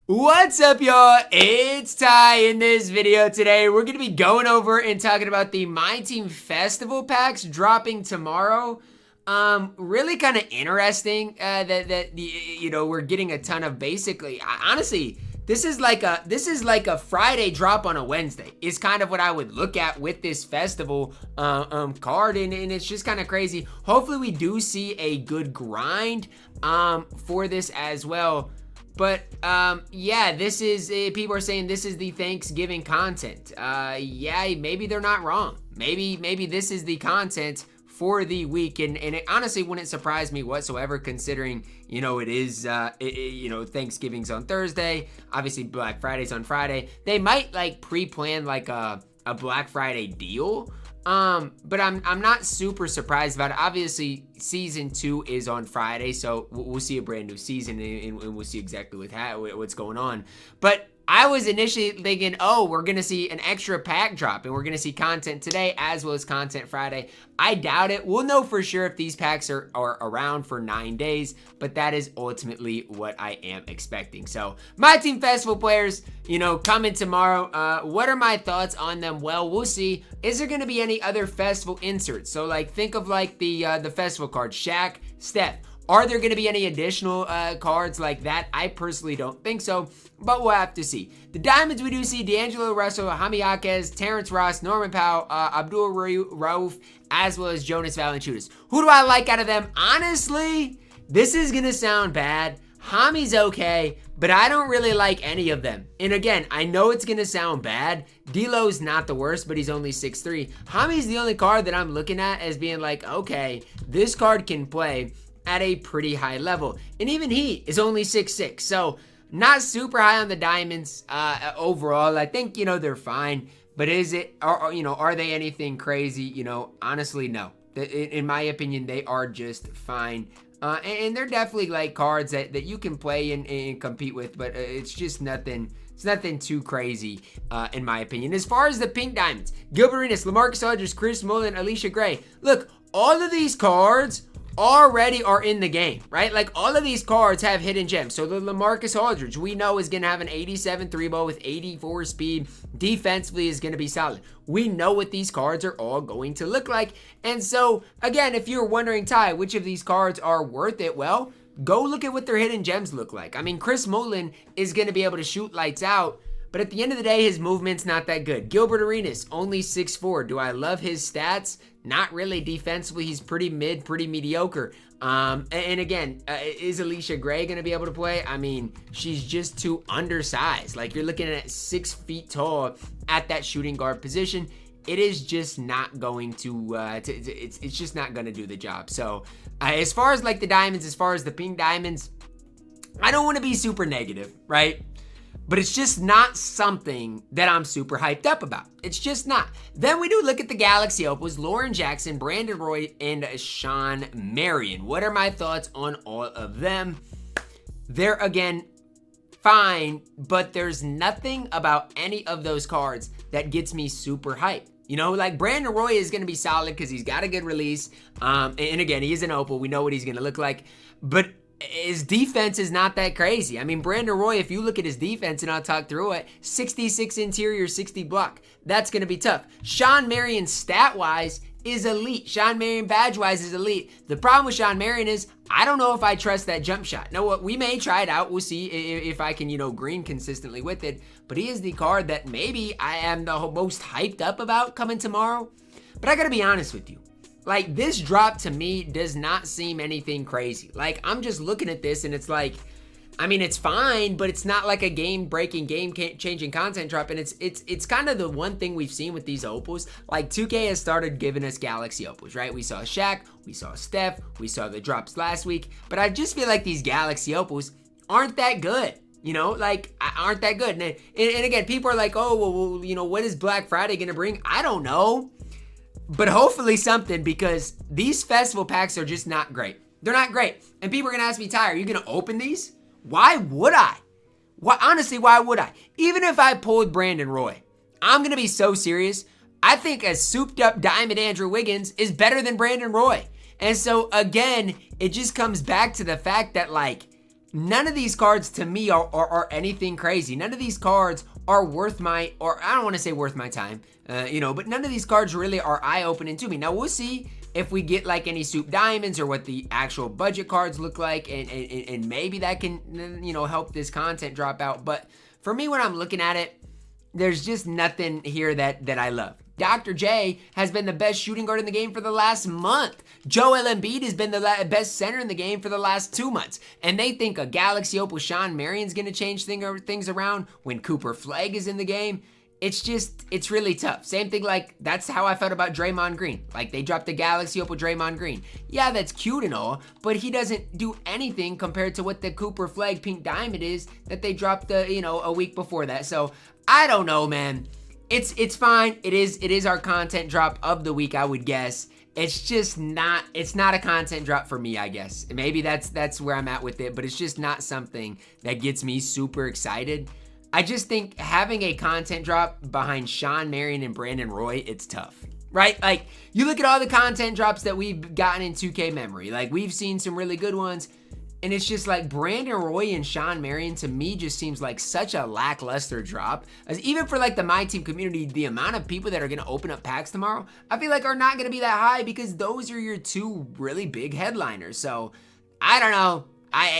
What's up, y'all? It's Ty. In this video today, we're going to be going over and talking about the MyTeam Festival packs dropping tomorrow. Really kind of interesting that we're getting a ton of basically, honestly, this is like a Friday drop on a Wednesday is kind of what I would look at with this festival card, and it's just kind of crazy. Hopefully we do see a good grind for this as well. But yeah, this is people are saying this is the Thanksgiving content. Yeah, maybe they're not wrong. Maybe this is the content for the week, and it honestly wouldn't surprise me whatsoever, considering it is Thanksgiving's on Thursday, obviously Black Friday's on Friday. They might like pre-plan like a Black Friday deal. But I'm not super surprised about it. Obviously, season 2 is on Friday, so we'll see a brand new season, and we'll see exactly what's going on. But I was initially thinking, oh, we're going to see an extra pack drop, and we're going to see content today as well as content Friday. I doubt it. We'll know for sure if these packs are around for 9 days, but that is ultimately what I am expecting. So, MyTeam Festival players, coming tomorrow. What are my thoughts on them? Well, we'll see. Is there going to be any other festival inserts? So, like, think of like the festival cards, Shaq, Steph. Are there going to be any additional cards like that? I personally don't think so, but we'll have to see. The diamonds, we do see D'Angelo Russell, Jaime Jaquez, Terrence Ross, Norman Powell, Abdul Rauf, as well as Jonas Valanciunas. Who do I like out of them? Honestly, this is going to sound bad. Jaime's okay, but I don't really like any of them. And again, I know it's going to sound bad. D'Lo's not the worst, but he's only 6'3". Jaime's the only card that I'm looking at as being like, okay, this card can play at a pretty high level, and even he is only 6'6", so not super high on the diamonds overall. I think they're fine, but are they anything crazy? Honestly, no. In my opinion, they are just fine, and they're definitely like cards that you can play and compete with, but it's just nothing. It's nothing too crazy, in my opinion. As far as the pink diamonds, Gilbert Arenas, Lamarcus Aldridge, Chris Mullin, Alicia Gray. Look, all of these cards already are in the game, right? Like, all of these cards have hidden gems. So the Lamarcus Aldridge, we know, is going to have an 87 3-ball with 84 speed. Defensively is going to be solid. We know what these cards are all going to look like. And so, again, if you're wondering, Ty, which of these cards are worth it, well, go look at what their hidden gems look like. I mean, Chris Mullin is going to be able to shoot lights out, but at the end of the day, his movement's not that good. Gilbert Arenas, only 6'4". Do I love his stats? Not really. Defensively, he's pretty mid, pretty mediocre. And again, is Alicia Gray going to be able to play? I mean, she's just too undersized. Like, you're looking at 6 feet tall at that shooting guard position. It is just not going to, it's just not going to do the job. So, as far as like the diamonds, as far as the pink diamonds, I don't want to be super negative, right? But it's just not something that I'm super hyped up about. It's just not. Then we do look at the Galaxy Opals, Lauren Jackson, Brandon Roy, and Shawn Marion. What are my thoughts on all of them? They're, again, fine, but there's nothing about any of those cards that gets me super hyped. Like Brandon Roy is going to be solid because he's got a good release. And again, he is an Opal. We know what he's going to look like. But his defense is not that crazy. I mean, Brandon Roy, if you look at his defense, and I'll talk through it, 66 interior, 60 block. That's going to be tough. Shawn Marion, stat-wise, is elite. Shawn Marion, badge-wise, is elite. The problem with Shawn Marion is I don't know if I trust that jump shot. Now, what, we may try it out. We'll see if I can, green consistently with it. But he is the card that maybe I am the most hyped up about coming tomorrow. But I got to be honest with you. Like, this drop to me does not seem anything crazy. Like, I'm just looking at this and it's like, I mean, it's fine, but it's not like a game-breaking, game-changing content drop. And it's kind of the one thing we've seen with these Opals. Like, 2K has started giving us Galaxy Opals, right? We saw Shaq, we saw Steph, we saw the drops last week. But I just feel like these Galaxy Opals aren't that good. Aren't that good. And again, people are like, oh, well, what is Black Friday going to bring? I don't know. But hopefully something, because these festival packs are just not great. They're not great. And people are going to ask me, Ty, are you going to open these? Why would I? Honestly, why would I? Even if I pulled Brandon Roy, I'm going to be so serious. I think a souped up Diamond Andrew Wiggins is better than Brandon Roy. And so, again, it just comes back to the fact that, like, none of these cards to me are anything crazy. None of these cards are worth my, or I don't want to say worth my time, but none of these cards really are eye-opening to me. Now, we'll see if we get like any soup diamonds or what the actual budget cards look like, and maybe that can, help this content drop out. But for me, when I'm looking at it, there's just nothing here that I love. Dr. J has been the best shooting guard in the game for the last month. Joel Embiid has been the best center in the game for the last 2 months. And they think a Galaxy Opal Shawn Marion's going to change things around when Cooper Flag is in the game. It's really tough. Same thing, like, that's how I felt about Draymond Green. Like, they dropped the Galaxy Opal Draymond Green. Yeah, that's cute and all, but he doesn't do anything compared to what the Cooper Flag Pink Diamond is that they dropped, a week before that. So, I don't know, man. It's fine. It is our content drop of the week, I would guess. It's not a content drop for me, I guess. Maybe that's where I'm at with it, but it's just not something that gets me super excited. I just think having a content drop behind Shawn Marion and Brandon Roy, it's tough, right? Like, you look at all the content drops that we've gotten in 2K memory. Like, we've seen some really good ones. And it's just like Brandon Roy and Shawn Marion, to me, just seems like such a lackluster drop. As even for like the MyTeam community, the amount of people that are going to open up packs tomorrow, I feel like are not going to be that high, because those are your two really big headliners. So I don't know.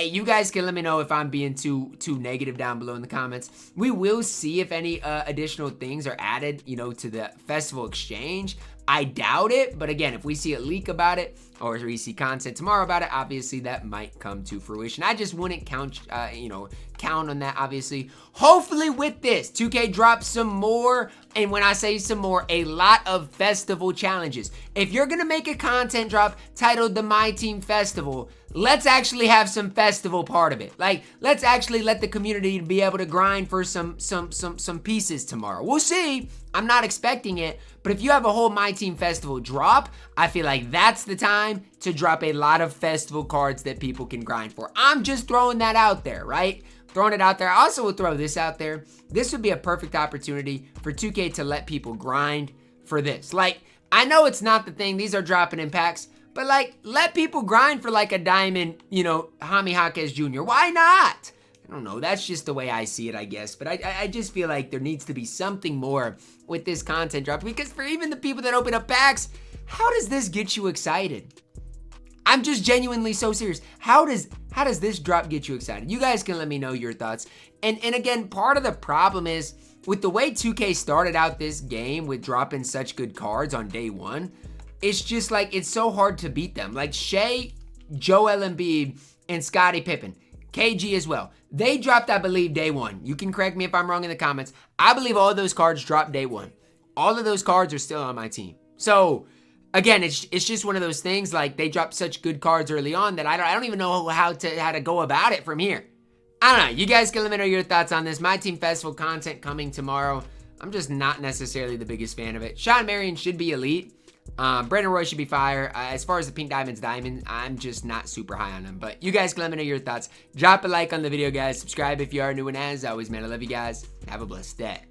You guys can let me know if I'm being too negative down below in the comments. We will see if any additional things are added, to the festival exchange. I doubt it, but again, if we see a leak about it, or if we see content tomorrow about it, obviously that might come to fruition. I just wouldn't count on that, obviously. Hopefully with this, 2K drops some more, and when I say some more, a lot of festival challenges. If you're gonna make a content drop titled the MyTeam Festival, let's actually have some festival part of it. Like, let's actually let the community be able to grind for some pieces tomorrow. We'll see. I'm not expecting it, but if you have a whole MyTeam Festival drop, I feel like that's the time to drop a lot of festival cards that people can grind for. I'm just throwing that out there, right? Throwing it out there. I also will throw this out there. This would be a perfect opportunity for 2K to let people grind for this. Like, I know it's not the thing. These are dropping in packs, but like, let people grind for like a diamond, Jaime Jaquez Jr. Why not? I don't know. That's just the way I see it, I guess. But I just feel like there needs to be something more with this content drop, because for even the people that open up packs, how does this get you excited? I'm just genuinely so serious. How does this drop get you excited? You guys can let me know your thoughts. And again, part of the problem is with the way 2K started out this game with dropping such good cards on day one, it's just like, it's so hard to beat them. Like Shea, Joel Embiid, and Scottie Pippen. KG as well. They dropped, I believe, day one. You can correct me if I'm wrong in the comments. I believe all of those cards dropped day one. All of those cards are still on my team. So, again, it's just one of those things. Like, they dropped such good cards early on that I don't even know how to go about it from here. I don't know. You guys can let me know your thoughts on this. MyTeam Festival content coming tomorrow. I'm just not necessarily the biggest fan of it. Shawn Marion should be elite. Brandon Roy should be fire. As far as the Pink Diamond's diamond, I'm just not super high on him. But you guys can let me know your thoughts. Drop a like on the video, guys. Subscribe if you are new, and as always, man, I love you guys. Have a blessed day.